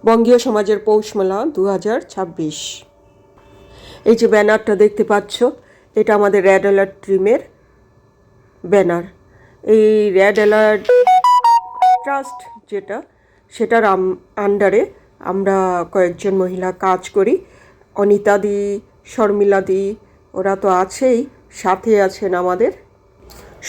বঙ্গীয় সমাজের পৌষ মেলা 2026। এই যে ব্যানারটা দেখতে পাচ্ছ, এটা আমাদের রেড অ্যালার্ট টিমের ব্যানার। এই রেড অ্যালার্ট ট্রাস্ট সেটার আন্ডারে আমরা কয়েকজন মহিলা কাজ করি। অনিতাদি, শর্মিলাদি, ওরা তো আছেই, সাথে আছেন আমাদের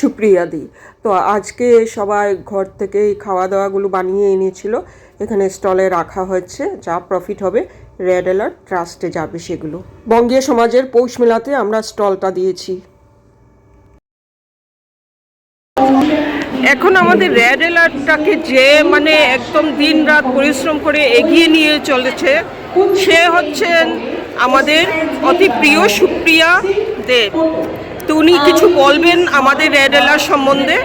সুপ্রিয়াদি। তো আজকে সবাই ঘর থেকে খাওয়া দাওয়াগুলো বানিয়ে এনেছিল, এখানে স্টলে রাখা হয়েছে। যা প্রফিট হবে রেড অ্যালার্ট ট্রাস্টে যাবে সেগুলো। বঙ্গীয় সমাজের পৌষ মেলাতে আমরা স্টলটা দিয়েছি। এখন আমাদের রেড অ্যালার্টটাকে যে একদম দিন রাত পরিশ্রম করে এগিয়ে নিয়ে চলেছে, সে হচ্ছেন আমাদের অতি প্রিয় সুপ্রিয়া দেব। তো উনি কিছু বলবেন আমাদের রেড অ্যালার্ট সম্বন্ধে,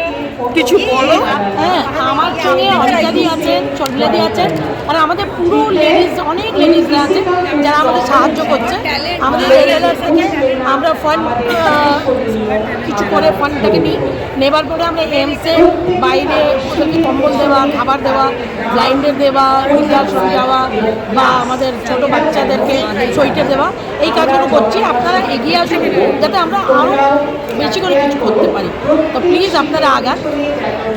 কিছু বলো। হ্যাঁ, আমার সঙ্গে অনিতাদি আছেন, শর্মিলাদি আছেন, আর আমাদের পুরো লেডিস, অনেক লেডিসরা আছে যারা আমাদের সাহায্য করছে। আমাদের রেড অ্যালার্ট থেকে আমরা ফান্ড কিছু করে ফান্ডটাকে নিই, নেবার পরে আমরা এমসে বাইরে ওদেরকে কম্বল দেওয়া, খাবার দেওয়া, ব্লাইন্ডের দেওয়া, বৃদ্ধাশ্রম যাওয়া, বা আমাদের ছোট বাচ্চাদেরকে সোয়েটার দেওয়া, এই কাজগুলো করছি। আপনারা এগিয়ে আসুন যাতে আমরা আরও বেশি করে কিছু করতে পারি। তো প্লিজ আপনারা আগান,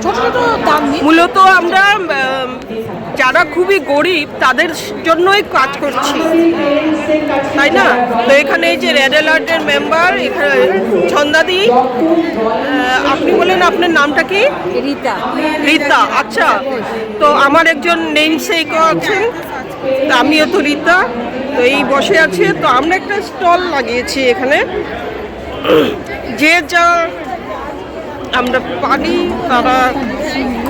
ছোট ছোট দাম দিন। মূলত আমরা যারা খুবই গরিব তাদের জন্যই কাজ করছি, তাই না? তো এখানে এই যে রেড অ্যালার্টের মেম্বার, এখানে ছন্দাদি, আপনি বলেন আপনার নামটা কি? রীতা। রীতা, আচ্ছা। তো আমার একজন নেমসেকও আছেন, আমিও তো রীতা, তো এই বসে আছে। তো আমরা একটা স্টল লাগিয়েছি এখানে, যে যা আমরা পারি তারা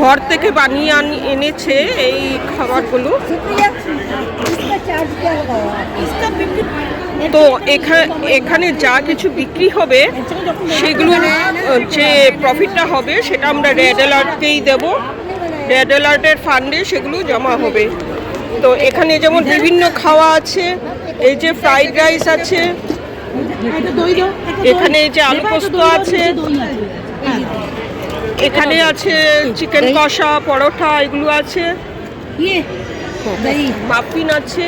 ঘর থেকে বানিয়ে এনেছে এই খাবারগুলো। তো এখানে যা কিছু বিক্রি হবে সেগুলো যে প্রফিটটা হবে সেটা আমরা রেড অ্যালার্টকেই দেব। রেড অ্যালার্টের ফান্ডে সেগুলো জমা হবে। তো এখানে যেমন বিভিন্ন খাওয়া আছে, এই যে ফ্রাইড রাইস আছে, এখানে এই যে আলু পোস্ত আছে, এখানে আছে চিকেন কষা, পরোটা, এগুলো আছে, মাফিন আছে।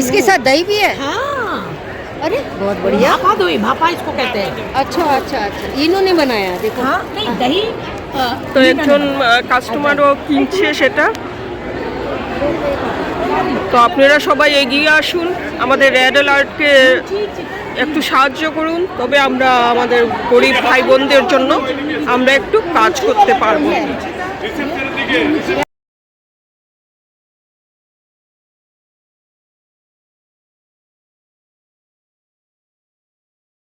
इसके साथ दही भी है? हाँ, अरे बहुत बढ़िया। भापा दही, भापा इसको कहते हैं। अच्छा अच्छा अच्छा, इन्होंने बनाया, देखो। हाँ, नहीं दही। তো একজন কাস্টমারও কিনছে সেটা। তো আপনারা সবাই এগিয়ে আসুন, আমাদের রেড অ্যালার্টকে একটু সাহায্য করুন, তবে আমরা আমাদের গরিব ভাই বোনদের জন্য আমরা একটু কাজ করতে পারবো।